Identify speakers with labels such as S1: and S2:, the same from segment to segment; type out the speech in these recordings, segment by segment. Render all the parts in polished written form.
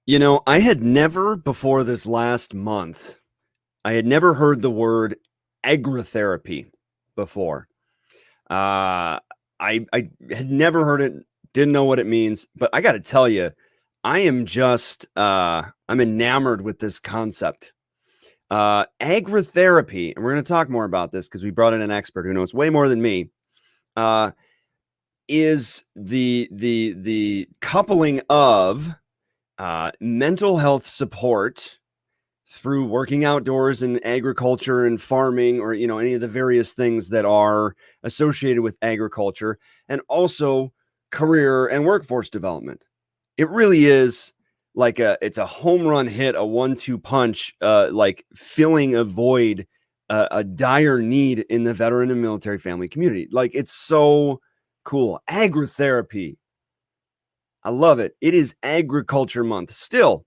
S1: I had never before this last month, I had never heard the word agritherapy before. I had never heard it, didn't know what it means, but I got to tell you, I am just I'm enamored with this concept. Agritherapy, and we're going to talk more about this because we brought in an expert who knows way more than me. Uh, is the coupling of mental health support through working outdoors and agriculture and farming, or any of the various things that are associated with agriculture, and also career and workforce development. It really is like it's a home run hit, a 1-2 punch, like filling a void, a dire need in the veteran and military family community. Like, it's so cool. Agrotherapy, I love it. It is agriculture month still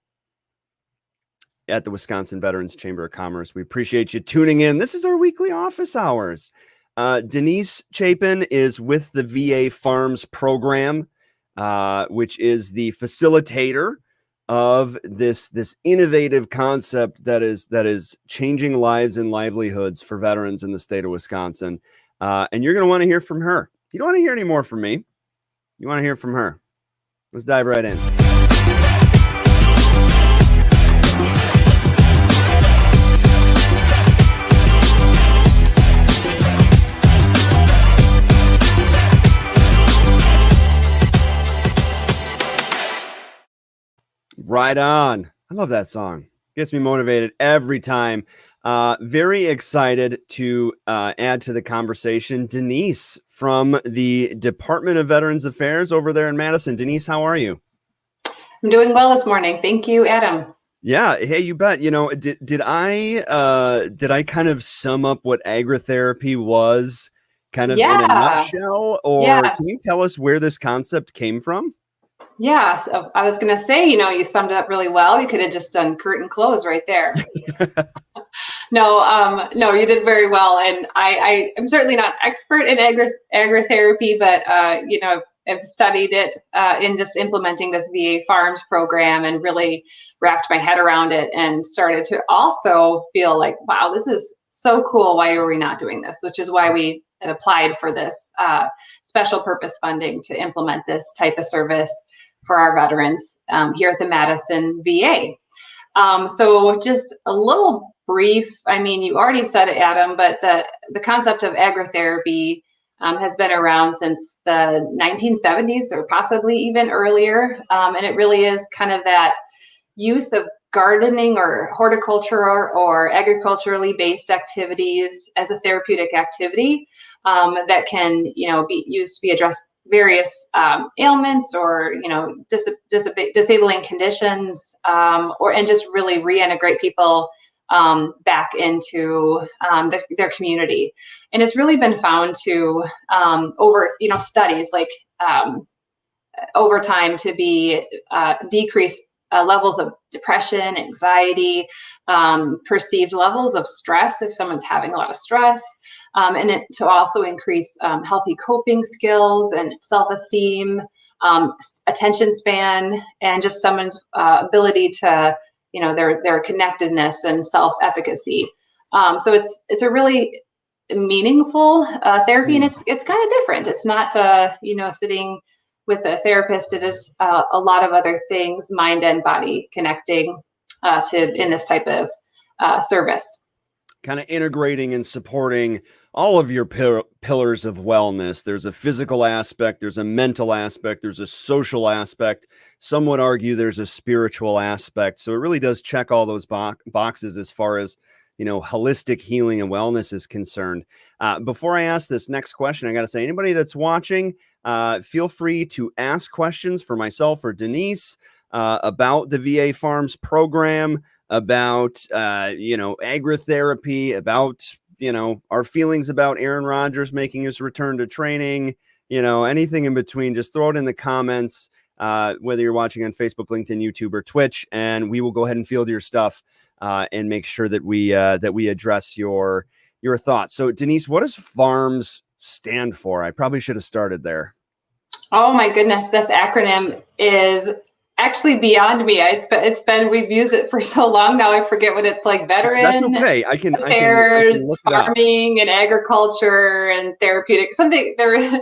S1: at the Wisconsin Veterans Chamber of Commerce. We appreciate you tuning in. This is our weekly office hours. Denise Chapin is with the VA Farms program, which is the facilitator of this innovative concept that is changing lives and livelihoods for veterans in the state of Wisconsin. And you're going to want to hear from her. You don't want to hear any more from me. You want to hear from her. Let's dive right in. Right on. I love that song. Gets me motivated every time. Very excited to add to the conversation Denise from the Department of Veterans Affairs over there in Madison. Denise, how are you?
S2: I'm doing well this morning. Thank you, Adam.
S1: Yeah, hey, you bet. Did I kind of sum up what agritherapy was kind of in a
S2: Yeah,
S1: nutshell, or
S2: yeah,
S1: can you tell us where this concept came from?
S2: yeah. So I was going to say, you summed it up really well. You could have just done curtain close right there. No, no, you did very well. And I am certainly not expert in agritherapy, but I've studied it in just implementing this VA Farms program and really wrapped my head around it and started to also feel like, wow, this is so cool. Why are we not doing this? Which is why we had applied for this special purpose funding to implement this type of service for our veterans here at the Madison VA. So just a little brief, I mean, you already said it, Adam, but the concept of agrotherapy has been around since the 1970s or possibly even earlier. And it really is kind of that use of gardening or horticulture or agriculturally based activities as a therapeutic activity that can, be used to be addressed various ailments or disabling conditions and just really reintegrate people back into their community. And it's really been found to over studies like over time to be decreased levels of depression, anxiety, perceived levels of stress if someone's having a lot of stress, and it to also increase healthy coping skills and self-esteem, attention span, and just someone's ability to, their connectedness and self-efficacy. So it's a really meaningful therapy, and it's kind of different. It's not sitting with a therapist. It is a lot of other things, mind and body connecting in this type of service.
S1: Kind of integrating and supporting all of your pillars of wellness. There's a physical aspect, there's a mental aspect, there's a social aspect. Some would argue there's a spiritual aspect. So it really does check all those boxes as far as holistic healing and wellness is concerned. Before I ask this next question, I got to say, anybody that's watching, feel free to ask questions for myself or Denise about the VA Farms program, about agritherapy, about our feelings about Aaron Rodgers making his return to training, anything in between. Just throw it in the comments, whether you're watching on Facebook, LinkedIn, YouTube, or Twitch, and we will go ahead and field your stuff and make sure that we address your thoughts. So Denise, what does FARMS stand for? I probably should have started there.
S2: Oh my goodness, this acronym is actually beyond me. It's been, we've used it for so long now, I forget what it's like.
S1: That's
S2: Veteran
S1: okay. I
S2: affairs,
S1: can look it up.
S2: farming and agriculture and therapeutic, something there.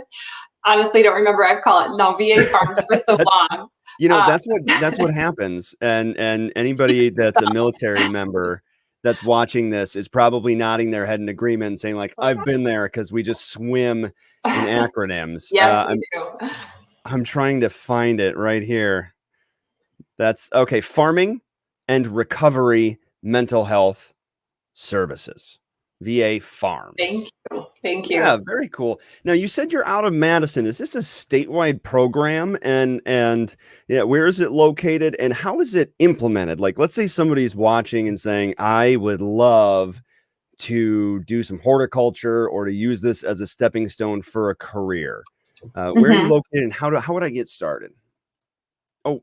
S2: Honestly, don't remember. I've called it no VA farms for so
S1: That's,
S2: long.
S1: that's what happens. And anybody that's a military member that's watching this is probably nodding their head in agreement and saying like, I've been there, because we just swim in acronyms.
S2: Yes, we do.
S1: I'm trying to find it right here. That's okay. Farming and Recovery Mental Health Services, VA Farms.
S2: Thank you. Thank you.
S1: Yeah, very cool. Now, you said you're out of Madison. Is this a statewide program? And yeah, where is it located and how is it implemented? Like, let's say somebody's watching and saying, I would love to do some horticulture or to use this as a stepping stone for a career. Where are you located and how would I get started? Oh,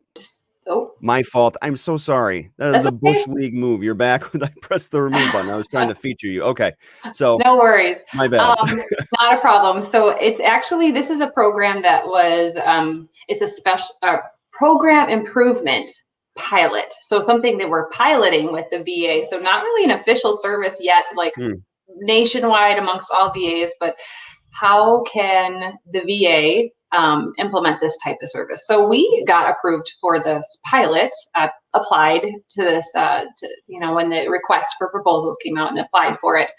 S1: my fault. I'm so sorry. That is the Bush League move. You're back when I pressed the remove button. I was trying to feature you. Okay. So
S2: no worries.
S1: My bad.
S2: Not a problem. So it's actually, this is a program that was, it's a special program improvement pilot. So something that we're piloting with the VA. So not really an official service yet, like nationwide amongst all VAs, but how can the VA implement this type of service? So we got approved for this pilot, applied to this, when the request for proposals came out and applied for it.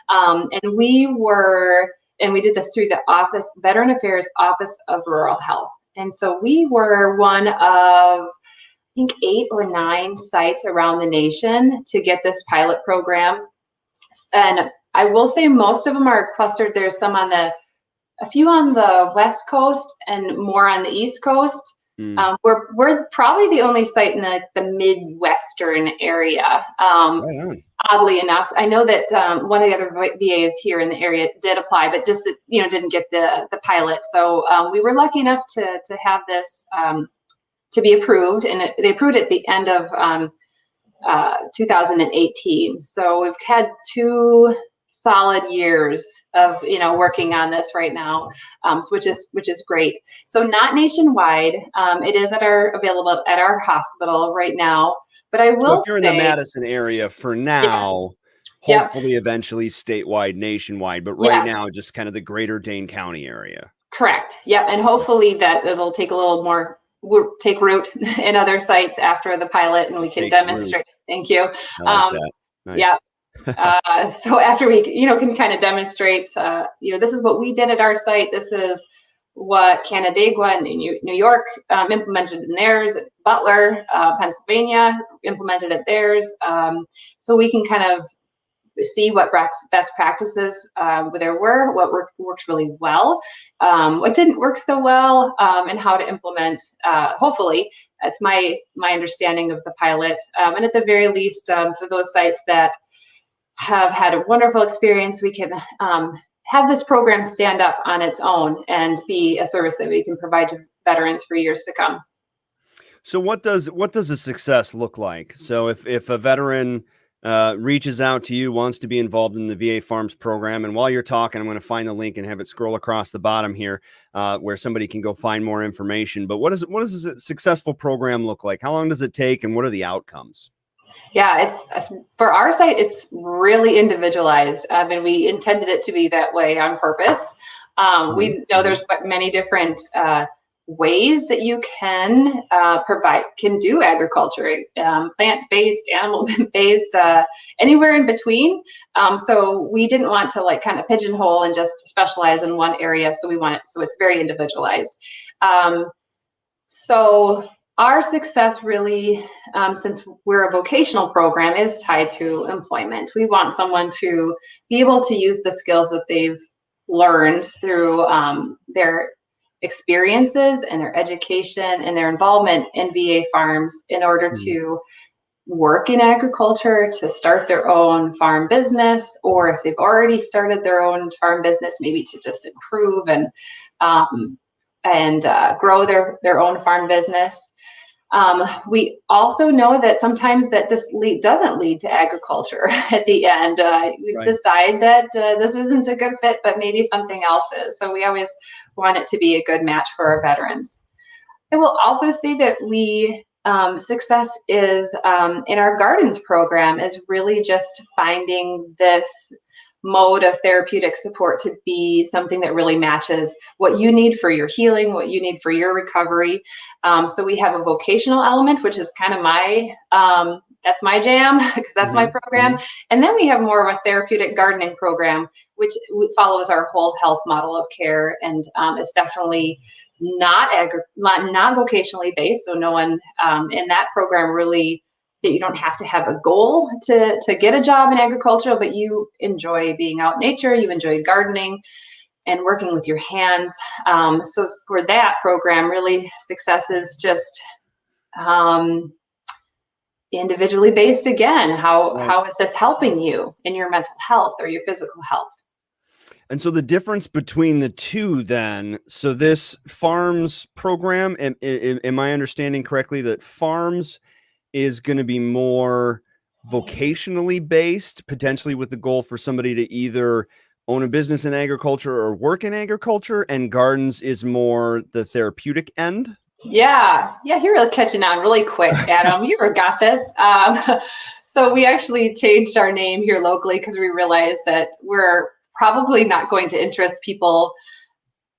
S2: And we did this through the Veteran Affairs Office of Rural Health. And so we were one of, I think, 8 or 9 sites around the nation to get this pilot program. And I will say most of them are clustered. There's a few on the West Coast and more on the East Coast. We're probably the only site in the Midwestern area. Right, oddly enough, I know that one of the other VAs here in the area did apply, but just didn't get the pilot. So we were lucky enough to have this to be approved, and they approved it at the end of 2018. So we've had 2 solid years of working on this right now, which is great. So not nationwide. It is available at our hospital right now. But I will say,
S1: so if you're in the Madison area for now, hopefully eventually statewide, nationwide, but right now just kind of the greater Dane County area.
S2: Correct. Yep. And hopefully that it'll take a little more, take root in other sites after the pilot, and we can demonstrate. Thank you.
S1: I like that. Nice.
S2: Yeah. So after we, can kind of demonstrate, this is what we did at our site. This is what Canandaigua and New York implemented in theirs. Butler, Pennsylvania implemented at theirs. So we can kind of see what best practices there were, what worked really well, what didn't work so well, and how to implement. Hopefully, that's my understanding of the pilot. And at the very least, for those sites that have had a wonderful experience, we can have this program stand up on its own and be a service that we can provide to veterans for years to come.
S1: So what does a success look like? So if a veteran reaches out to you, wants to be involved in the VA Farms program, and while you're talking, I'm going to find the link and have it scroll across the bottom here where somebody can go find more information. But what does a successful program look like? How long does it take, and what are the outcomes?
S2: Yeah, it's for our site, it's really individualized. I mean, we intended it to be that way on purpose. We know there's many different ways that you can do agriculture, plant-based, animal-based, anywhere in between. So we didn't want to kind of pigeonhole and just specialize in one area. So we want it, so it's very individualized. So our success really, since we're a vocational program, is tied to employment. We want someone to be able to use the skills that they've learned through their experiences and their education and their involvement in VA farms in order to work in agriculture, to start their own farm business, or if they've already started their own farm business, maybe to just improve and grow their own farm business. We also know that sometimes that just doesn't lead to agriculture at the end. We decide that this isn't a good fit, but maybe something else is. So we always want it to be a good match for our veterans. I will also say that we success is in our gardens program is really just finding this mode of therapeutic support to be something that really matches what you need for your healing, what you need for your recovery. So we have a vocational element, which is kind of that's my jam because that's my program. And then we have more of a therapeutic gardening program, which follows our whole health model of care and is definitely not vocationally based. So no one in that program really, that you don't have to have a goal to get a job in agriculture, but you enjoy being out in nature, you enjoy gardening and working with your hands. So for that program, really success is just individually based again. How is this helping you in your mental health or your physical health?
S1: And so the difference between the two then, so this farms program, am I understanding correctly that farms is going to be more vocationally based, potentially with the goal for somebody to either own a business in agriculture or work in agriculture, and gardens is more the therapeutic end?
S2: Yeah, you're really catching on really quick, Adam. You ever got this. So we actually changed our name here locally because we realized that we're probably not going to interest people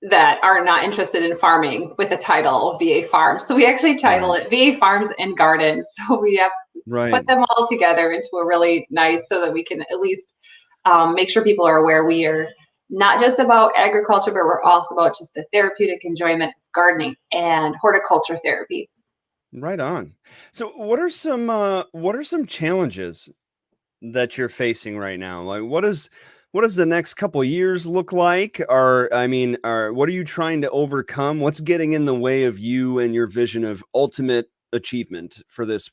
S2: that are not interested in farming with the title VA Farms. So we actually title it VA Farms and Gardens. So we have put them all together into a really nice, so that we can at least make sure people are aware we are not just about agriculture, but we're also about just the therapeutic enjoyment of gardening and horticulture therapy.
S1: Right on. So what are some challenges that you're facing right now? Like what does the next couple of years look like? What are you trying to overcome? What's getting in the way of you and your vision of ultimate achievement for this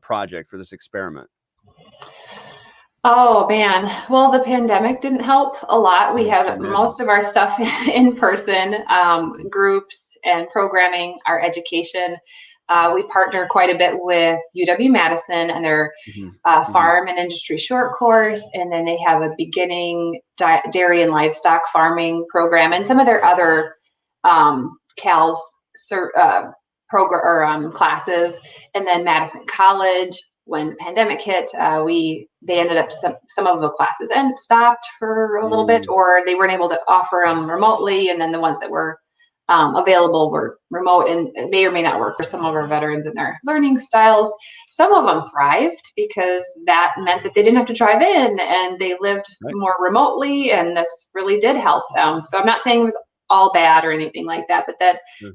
S1: project, for this experiment?
S2: Oh man, well, the pandemic didn't help a lot. We had most of our stuff in person, groups and programming, our education. We partner quite a bit with UW-Madison and their farm and industry short course, and then they have a beginning dairy and livestock farming program, and some of their other CALS classes, and then Madison College. When the pandemic hit, they ended up some of the classes and stopped for a little bit, or they weren't able to offer them remotely, and then the ones that were available were remote, and it may or may not work for some of our veterans and their learning styles. Some of them thrived because that meant that they didn't have to drive in and they lived more remotely, and this really did help them. So I'm not saying it was all bad or anything like that, but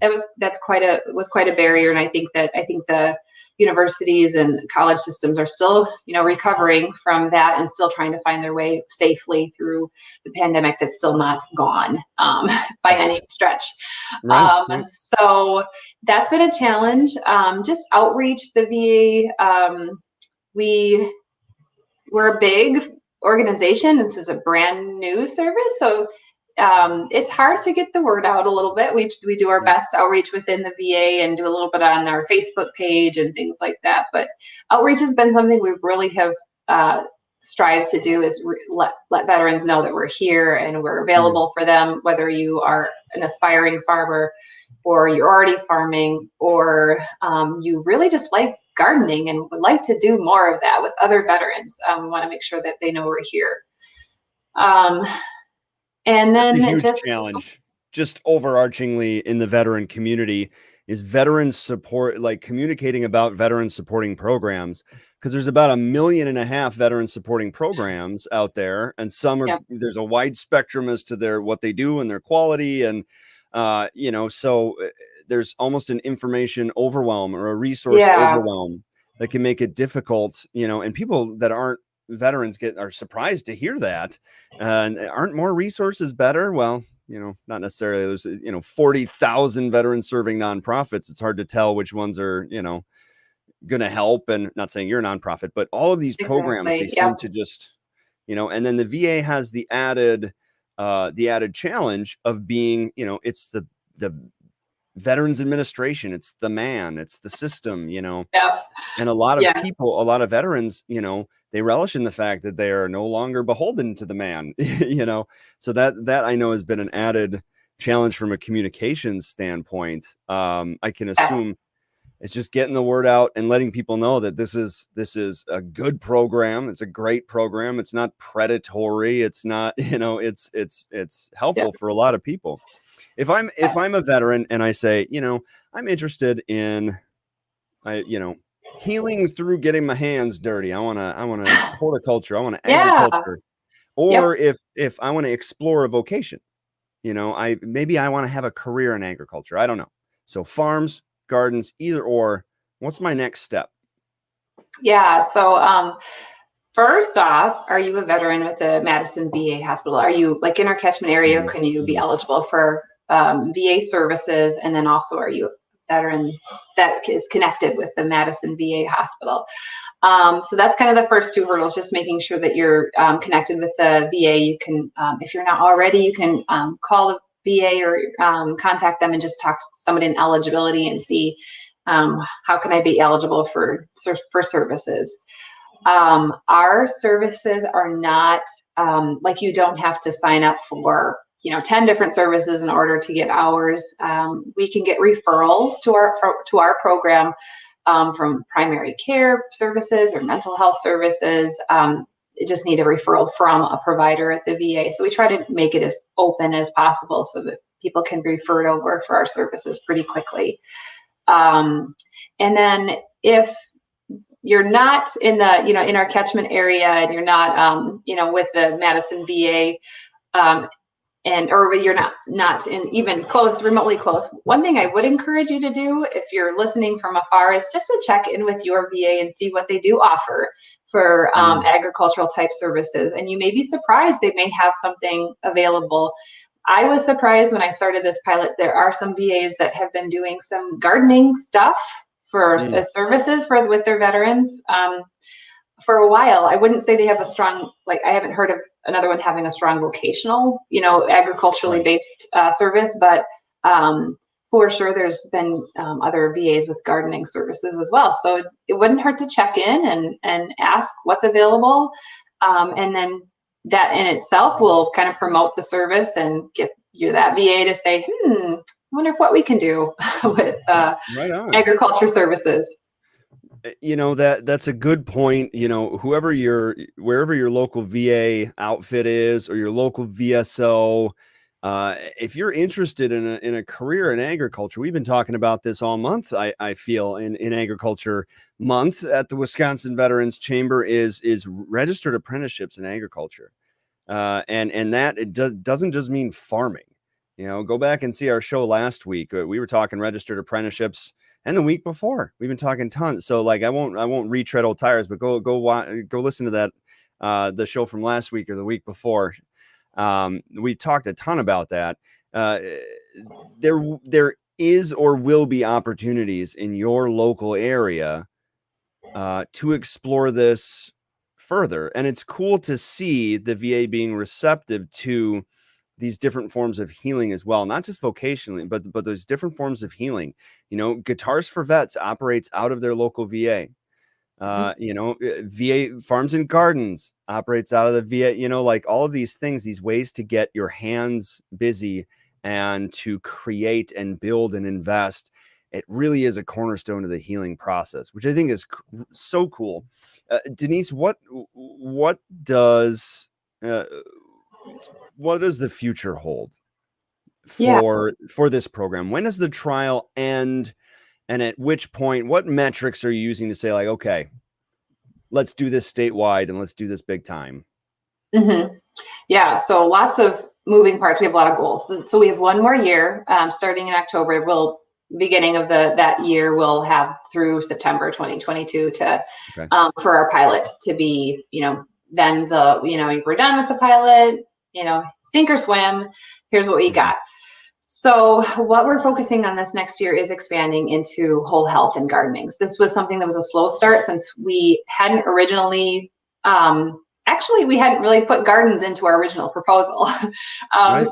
S2: was quite a barrier, and I think the universities and college systems are still, recovering from that and still trying to find their way safely through the pandemic that's still not gone by any stretch. So that's been a challenge. Just outreach, the VA, we're a big organization. This is a brand new service. So it's hard to get the word out a little bit. We do our best to outreach within the VA and do a little bit on our Facebook page and things like that. But outreach has been something we really have strived to do, is let veterans know that we're here and we're available for them, whether you are an aspiring farmer or you're already farming, or you really just like gardening and would like to do more of that with other veterans. We want to make sure that they know we're here. And then
S1: a huge challenge, just overarchingly in the veteran community, is veteran support, like communicating about veteran supporting programs, because there's about 1.5 million veteran supporting programs out there, and there's a wide spectrum as to what they do and their quality, and so there's almost an information overwhelm or a resource overwhelm that can make it difficult, and people that aren't veterans are surprised to hear that. And aren't more resources better? Well, not necessarily. There's 40,000 veteran serving nonprofits. It's hard to tell which ones are going to help. And not saying you're a nonprofit, but all of these programs, they seem to just and then the VA has the added challenge of being, it's the Veterans Administration, it's the man, it's the system, and a lot of people, a lot of veterans, they relish in the fact that they are no longer beholden to the man, so that I know has been an added challenge from a communications standpoint. I can assume It's just getting the word out and letting people know that this is a good program. It's a great program. It's not predatory. It's not, it's helpful for a lot of people. If I'm a veteran and I say, I'm interested in, healing through getting my hands dirty. I want to horticulture. I want to
S2: Yeah.
S1: agriculture.
S2: Yep.
S1: Or if I want to explore a vocation, maybe I want to have a career in agriculture. I don't know. So farms, gardens, either or. What's my next step?
S2: Yeah. So first off, are you a veteran with the Madison VA hospital? Are you like in our catchment area?
S1: Mhm.
S2: Can you be eligible for VA services? And then also, are you a veteran that is connected with the Madison VA hospital? So that's kind of the first two hurdles, just making sure that you're connected with the VA. You can, if you're not already, you can call the VA or contact them and just talk to somebody in eligibility and see how can I be eligible for services. Our services are not like you don't have to sign up for 10 different services in order to get ours. We can get referrals to our program from primary care services or mental health services. You just need a referral from a provider at the VA. So we try to make it as open as possible so that people can be referred over for our services pretty quickly. And then if you're not in the, in our catchment area and you're not, with the Madison VA, or you're not in even close, remotely close. One thing I would encourage you to do if you're listening from afar is just to check in with your VA and see what they do offer for agricultural type services. And you may be surprised they may have something available. I was surprised when I started this pilot. There are some VAs that have been doing some gardening stuff as services with their veterans. For a while, I wouldn't say they have a strong, I haven't heard of another one having a strong vocational, agriculturally based service, but for sure there's been other VAs with gardening services as well. So it wouldn't hurt to check in and ask what's available. And then that in itself will kind of promote the service and get you that VA to say, I wonder what we can do with agriculture services.
S1: That's a good point. Wherever your local VA outfit is or your local VSO, if you're interested in a career in agriculture, we've been talking about this all month. I feel in agriculture month at the Wisconsin Veterans Chamber is registered apprenticeships in agriculture, and that it doesn't just mean farming. Go back and see our show last week. We were talking registered apprenticeships. And the week before, we've been talking tons. So I won't retread old tires, but go listen to that, the show from last week or the week before. We talked a ton about that. There is or will be opportunities in your local area to explore this further. And it's cool to see the VA being receptive to these different forms of healing as well, not just vocationally, but those different forms of healing. Guitars for Vets operates out of their local VA. VA Farms and Gardens operates out of the VA. All of these things, these ways to get your hands busy and to create and build and invest. It really is a cornerstone of the healing process, which I think is so cool. Denise, what does the future hold for this program? When does the trial end? And at which point, what metrics are you using to say okay, let's do this statewide and let's do this big time?
S2: Yeah. So lots of moving parts. We have a lot of goals. So we have one more year starting in October. Beginning of that year, we'll have through September 2022 for our pilot to be, then we're done with the pilot, sink or swim. Here's what we got. So what we're focusing on this next year is expanding into whole health and gardening. This was something that was a slow start since we hadn't originally, we hadn't really put gardens into our original proposal.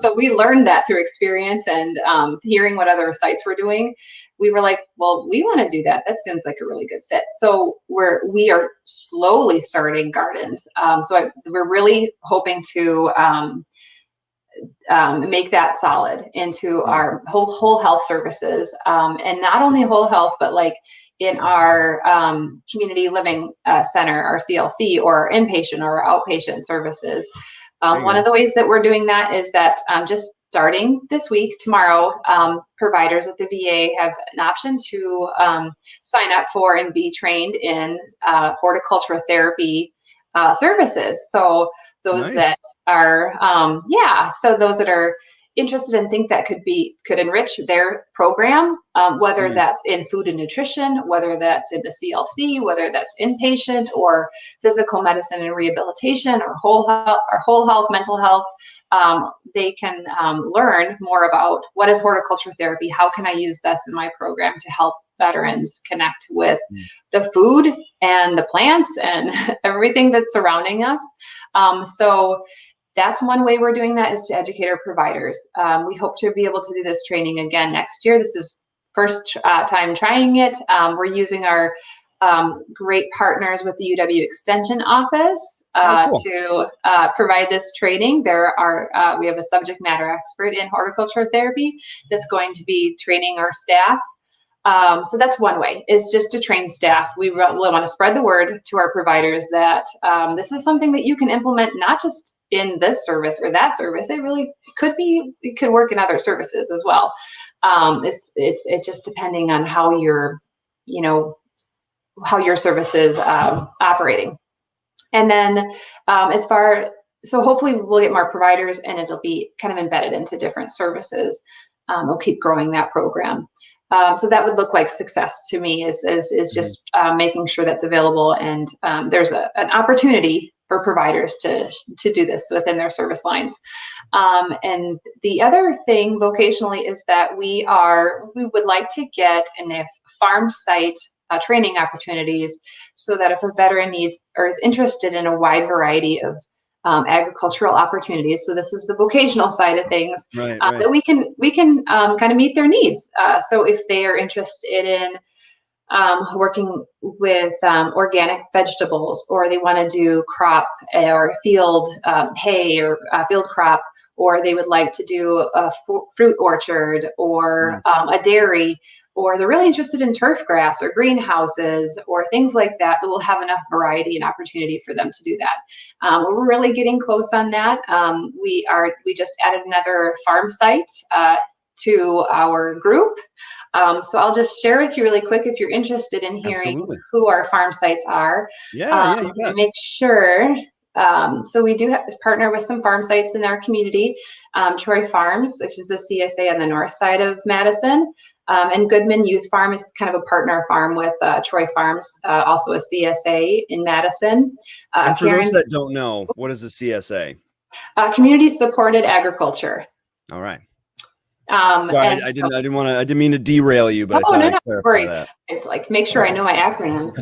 S2: So we learned that through experience and hearing what other sites were doing. We were like, well, we want to do that. That seems like a really good fit. So we are slowly starting gardens. We're really hoping to make that solid into our whole health services, and not only whole health, but in our community living center, our CLC, or inpatient or outpatient services. One of the ways that we're doing that is that just starting this week, tomorrow, providers at the VA have an option to sign up for and be trained in horticultural therapy services. So those that are, so those that are interested and think that could enrich their program, whether that's in food and nutrition, whether that's in the CLC, whether that's inpatient or physical medicine and rehabilitation, or whole health, mental health. They can learn more about what is horticulture therapy, how can I use this in my program to help veterans connect with the food and the plants and everything that's surrounding us. So that's one way we're doing that, is to educate our providers. We hope to be able to do this training again next year. This is first time trying it. We're using our great partners with the UW Extension Office to provide this training. We have a subject matter expert in horticulture therapy that's going to be training our staff. So that's one way, is just to train staff. We want to spread the word to our providers that this is something that you can implement, not just in this service or that service. It could work in other services as well. It's just depending on how your service is operating. And then so hopefully we'll get more providers, and it'll be kind of embedded into different services. We'll keep growing that program. So that would look like success to me, is just making sure that's available, and there's an opportunity for providers to do this within their service lines. And the other thing vocationally is that we would like to get farm site training opportunities, so that if a veteran needs or is interested in a wide variety of agricultural opportunities. So this is the vocational side of things, that we can kind of meet their needs. So if they are interested in working with organic vegetables, or they want to do crop or field hay or field crop, or they would like to do a fruit orchard or a dairy, or they're really interested in turf grass or greenhouses or things like that, that will have enough variety and opportunity for them to do that. We're really getting close on that. We just added another farm site to our group. So I'll just share with you really quick, if you're interested in hearing who our farm sites are. You bet. Make sure. So we do partner with some farm sites in our community. Troy Farms, which is a CSA on the north side of Madison, and Goodman Youth Farm is kind of a partner farm with Troy Farms, also a CSA in Madison.
S1: And for those that don't know, what is a CSA?
S2: Community Supported Agriculture.
S1: All right. Sorry, I didn't mean to derail you, but
S2: no, worry. I just make sure I know my acronyms.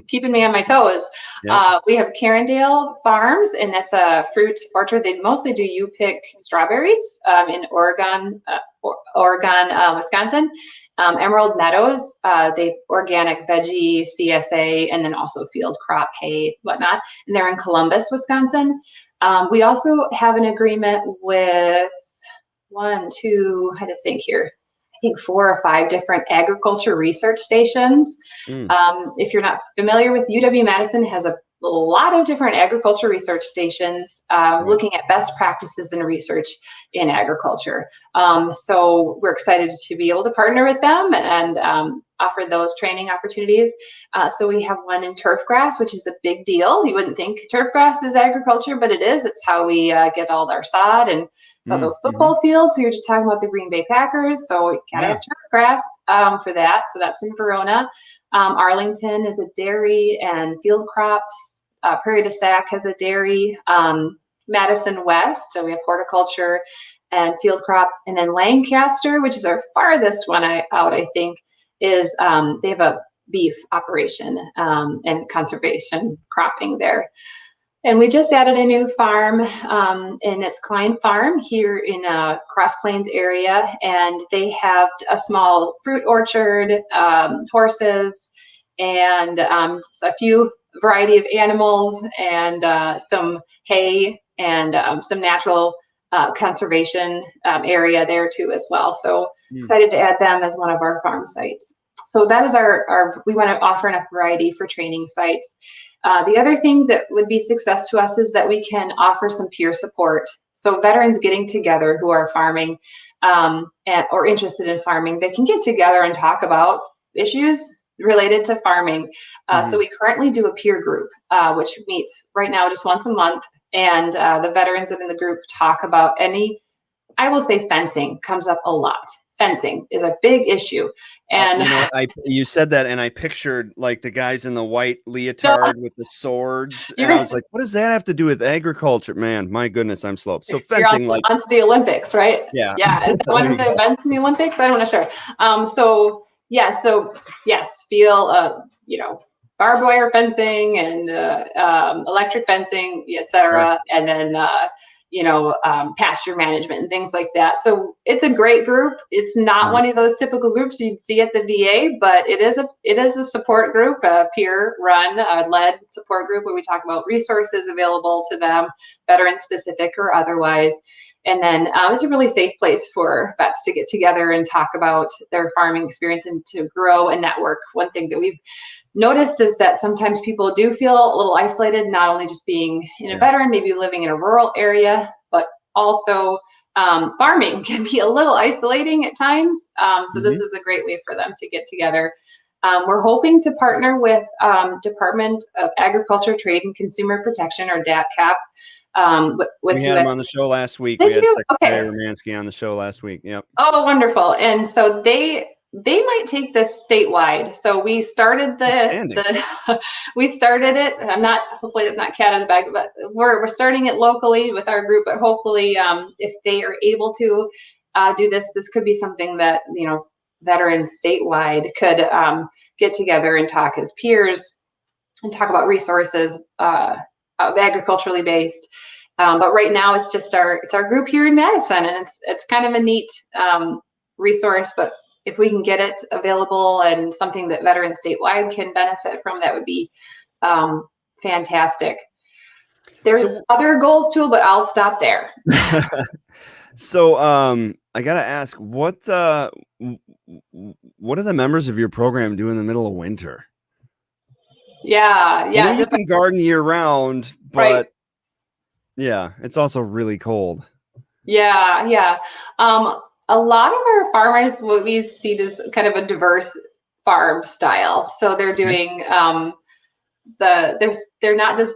S2: Keeping me on my toes. Yeah. We have Carindale Farms, and that's a fruit orchard. They mostly do you-pick strawberries in Oregon, Wisconsin. Emerald Meadows, they've organic veggie, CSA, and then also field crop, hay, whatnot. And they're in Columbus, Wisconsin. We also have an agreement with I had to think here. I think 4 or 5 different agriculture research stations. If you're not familiar with, UW-Madison has a lot of different agriculture research stations looking at best practices and research in agriculture. So we're excited to be able to partner with them and offer those training opportunities. So we have one in turf grass, which is a big deal. You wouldn't think turf grass is agriculture, but it is. It's how we get all our sod and so those football fields. So you're just talking about the Green Bay Packers. So we gotta have turf grass for that. So that's in Verona. Arlington is a dairy and field crops. Prairie du Sac has a dairy. Madison West, so we have horticulture and field crop. And then Lancaster, which is our farthest one out, I think, is they have a beef operation and conservation cropping there. And we just added a new farm, and it's Klein Farm here in Cross Plains area, and they have a small fruit orchard, horses, and a few variety of animals, and some hay, and some natural conservation area there too as well. So excited to add them as one of our farm sites. So that is we want to offer enough variety for training sites. The other thing that would be success to us is that we can offer some peer support. So veterans getting together who are farming or interested in farming, they can get together and talk about issues related to farming. So we currently do a peer group, which meets right now just once a month. And the veterans in the group talk about I will say fencing comes up a lot. Fencing is a big issue. And
S1: you said that, and I pictured like the guys in the white leotard with the swords, and I was like, what does that have to do with agriculture? Man, my goodness, I'm slow. So fencing, like
S2: onto the Olympics, right?
S1: Yeah.
S2: Is that one of the events in the Olympics? I'm not sure. So yes, feel barbed wire fencing and electric fencing, etc., and then pasture management and things like that. So it's a great group. It's not one of those typical groups you'd see at the VA, but it is a support group, a peer run, led support group where we talk about resources available to them, veteran specific or otherwise. And then it's a really safe place for vets to get together and talk about their farming experience and to grow a network. One thing that we've noticed is that sometimes people do feel a little isolated, not only just being a veteran, maybe living in a rural area, but also farming can be a little isolating at times. So this is a great way for them to get together. We're hoping to partner with Department of Agriculture, Trade, and Consumer Protection, or DATCAP.
S1: We had him on the show last week. We had Secretary Romansky on the show last week. Yep.
S2: Oh, wonderful. And so they might take this statewide. So we started we started it. Hopefully it's not cat in the bag, but we're starting it locally with our group, but hopefully if they are able to do this could be something that, veterans statewide could get together and talk as peers and talk about resources, agriculturally based. But right now it's just our group here in Madison, and it's kind of a neat resource, but if we can get it available and something that veterans statewide can benefit from, that would be fantastic. There's other goals too, but I'll stop there.
S1: So I gotta ask, what do the members of your program do in the middle of winter?
S2: Yeah.
S1: You can garden year round, but it's also really cold.
S2: Yeah. A lot of our farmers, what we've seen is kind of a diverse farm style. So they're doing they're not just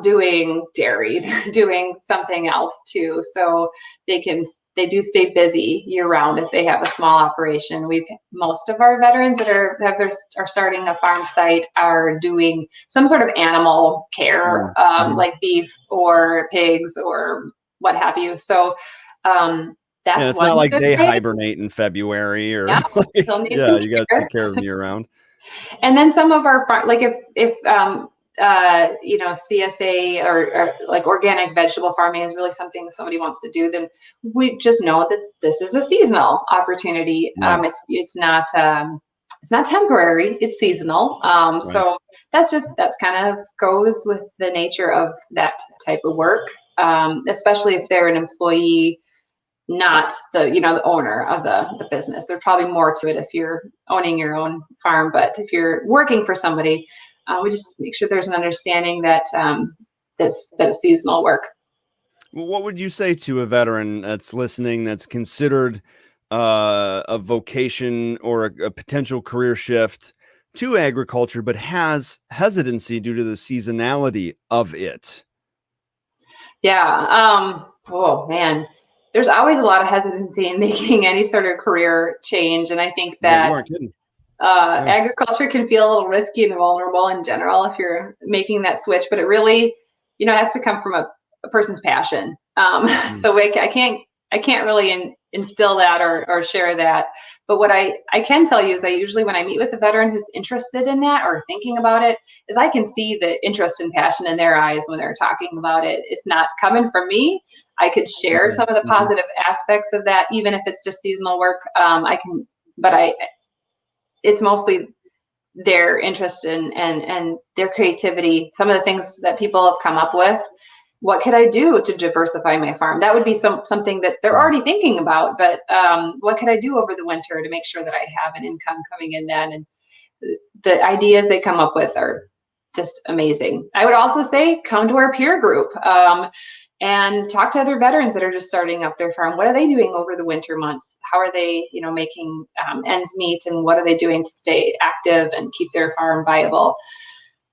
S2: doing dairy, they're doing something else too. So they do stay busy year round if they have a small operation. Most of our veterans that are starting a farm site are doing some sort of animal care, like beef or pigs or what have you. So that's
S1: it's not like they hibernate in February or you got to take care of them year round.
S2: And then some of our if CSA or like organic vegetable farming is really something somebody wants to do, then we just know that this is a seasonal opportunity. It's not temporary, it's seasonal. So that's kind of goes with the nature of that type of work, especially if they're an employee, not the owner of the business. There's probably more to it if you're owning your own farm, but if you're working for somebody, we just make sure there's an understanding that that it's seasonal work.
S1: Well, what would you say to a veteran that's listening that's considered a vocation or a potential career shift to agriculture, but has hesitancy due to the seasonality of it?
S2: Yeah. Oh man. There's always a lot of hesitancy in making any sort of career change. And I think that
S1: you aren't kidding.
S2: Agriculture can feel a little risky and vulnerable in general if you're making that switch, but it really, has to come from a person's passion. So I can't really instill that or share that. But what I can tell you is usually when I meet with a veteran who's interested in that or thinking about it, is I can see the interest and passion in their eyes when they're talking about it. It's not coming from me. I could share some of the positive aspects of that, even if it's just seasonal work. It's mostly their interest and their creativity. Some of the things that people have come up with what could I do to diversify my farm? That would be something that they're already thinking about, but what could I do over the winter to make sure that I have an income coming in then? And the ideas they come up with are just amazing. I would also say come to our peer group and talk to other veterans that are just starting up their farm. What are they doing over the winter months? How are they, making ends meet, and what are they doing to stay active and keep their farm viable?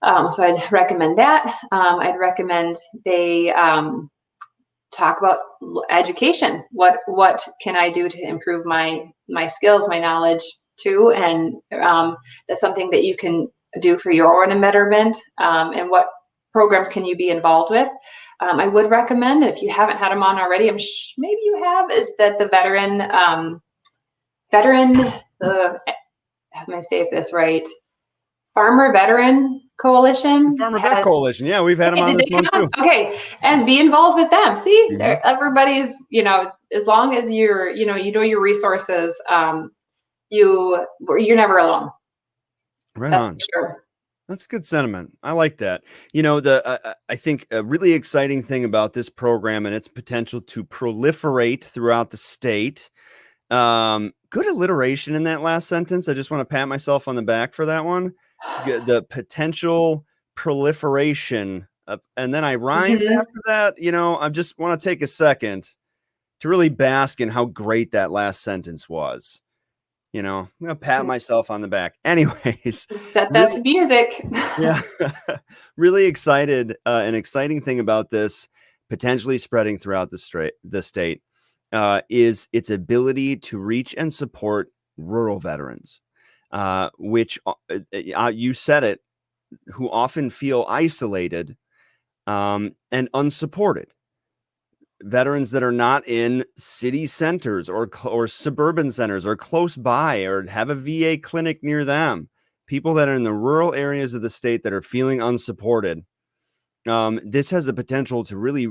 S2: So I'd recommend that. I'd recommend they talk about education. What can I do to improve my skills, my knowledge too? And that's something that you can do for your own betterment. And what programs can you be involved with? I would recommend, if you haven't had them on already, maybe you have, is that the veteran, how am I say this right? Farmer Veteran Coalition.
S1: Farmer Vet Coalition. Yeah, we've had them on this month too.
S2: Okay, and be involved with them. See,
S1: Mhm.
S2: everybody's, as long as you're, you know your resources, you're never alone.
S1: Right
S2: That's
S1: on.
S2: for sure.
S1: That's good sentiment. I like that. I think a really exciting thing about this program and its potential to proliferate throughout the state. Good alliteration in that last sentence. I just want to pat myself on the back for that one. The potential proliferation of, and then I rhymed
S2: Mhm.
S1: after that. I just want to take a second to really bask in how great that last sentence was. I'm gonna pat myself on the back. Anyways,
S2: Set that
S1: really,
S2: to music.
S1: yeah, really excited. An exciting thing about this potentially spreading throughout the state is its ability to reach and support rural veterans, which you said it, who often feel isolated and unsupported. Veterans that are not in city centers or suburban centers or close by or have a VA clinic near them. People that are in the rural areas of the state that are feeling unsupported. This has the potential to really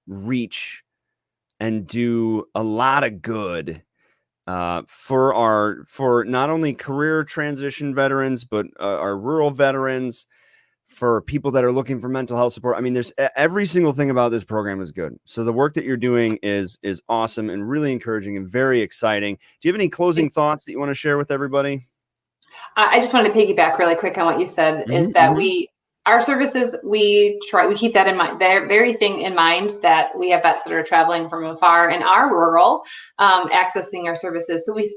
S1: reach and do a lot of good for not only career transition veterans, but our rural veterans, for people that are looking for mental health support. I mean, there's every single thing about this program is good. So the work that you're doing is awesome and really encouraging and very exciting. Do you have any closing thoughts that you want to share with everybody?
S2: I just wanted to piggyback really quick on what you said, is that our services, we keep that in mind, the very thing in mind, that we have vets that are traveling from afar and are rural, accessing our services. So we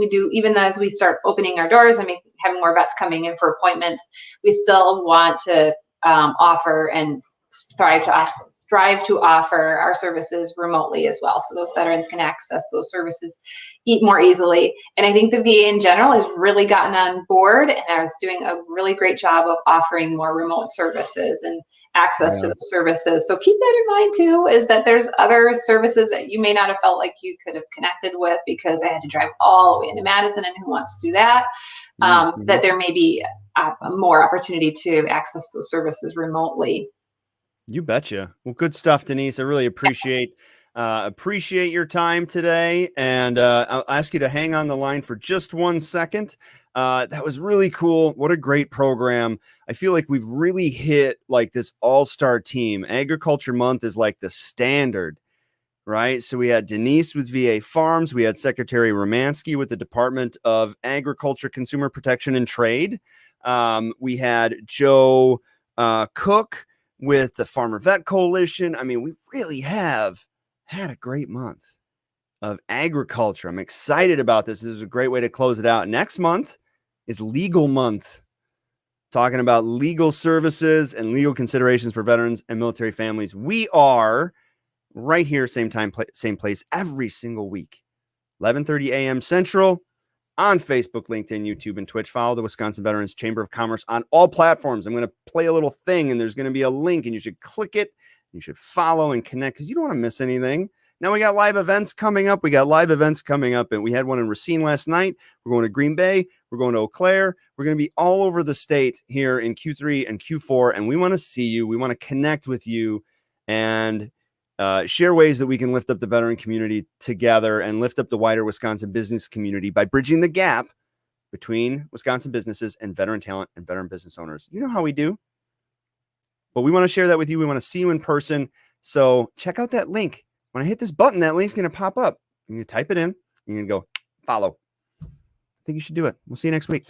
S2: do, even as we start opening our doors and having more vets coming in for appointments, we still want to offer and strive to offer our services remotely as well, so those veterans can access those services more easily. And I think the VA in general has really gotten on board and is doing a really great job of offering more remote services and access to those services. So keep that in mind too, is that there's other services that you may not have felt like you could have connected with because I had to drive all the way into Madison, and who wants to do that? That there may be more opportunity to access those services remotely.
S1: You betcha. Well, good stuff, Denise. I really appreciate your time today, and I'll ask you to hang on the line for just 1 second. That was really cool. What a great program. I feel like we've really hit like this all-star team. Agriculture Month is like the standard, right? So we had Denise with VA Farms. We had Secretary Romansky with the Department of Agriculture, Consumer Protection, and Trade. We had Joe Cook with the Farmer Vet Coalition. I mean, we really have had a great month of agriculture. I'm excited about this. This is a great way to close it out. Next month is Legal Month, talking about legal services and legal considerations for veterans and military families. We are right here, same time, same place, every single week, 11:30 a.m. Central, on Facebook, LinkedIn, YouTube, and Twitch. Follow the Wisconsin Veterans Chamber of Commerce on all platforms. I'm going to play a little thing, and there's going to be a link, and you should click it. You should follow and connect, because you don't want to miss anything. Now we got live events coming up. And we had one in Racine last night. We're going to Green Bay. We're going to Eau Claire. We're going to be all over the state here in Q3 and Q4, and we want to see you. We want to connect with you and share ways that we can lift up the veteran community together and lift up the wider Wisconsin business community by bridging the gap between Wisconsin businesses and veteran talent and veteran business owners. You know how we do, but we want to share that with you. We want to see you in person, So check out that link. When I hit this button, that link's going to pop up. You're going to type it in. You're going to go follow. I think you should do it. We'll see you next week.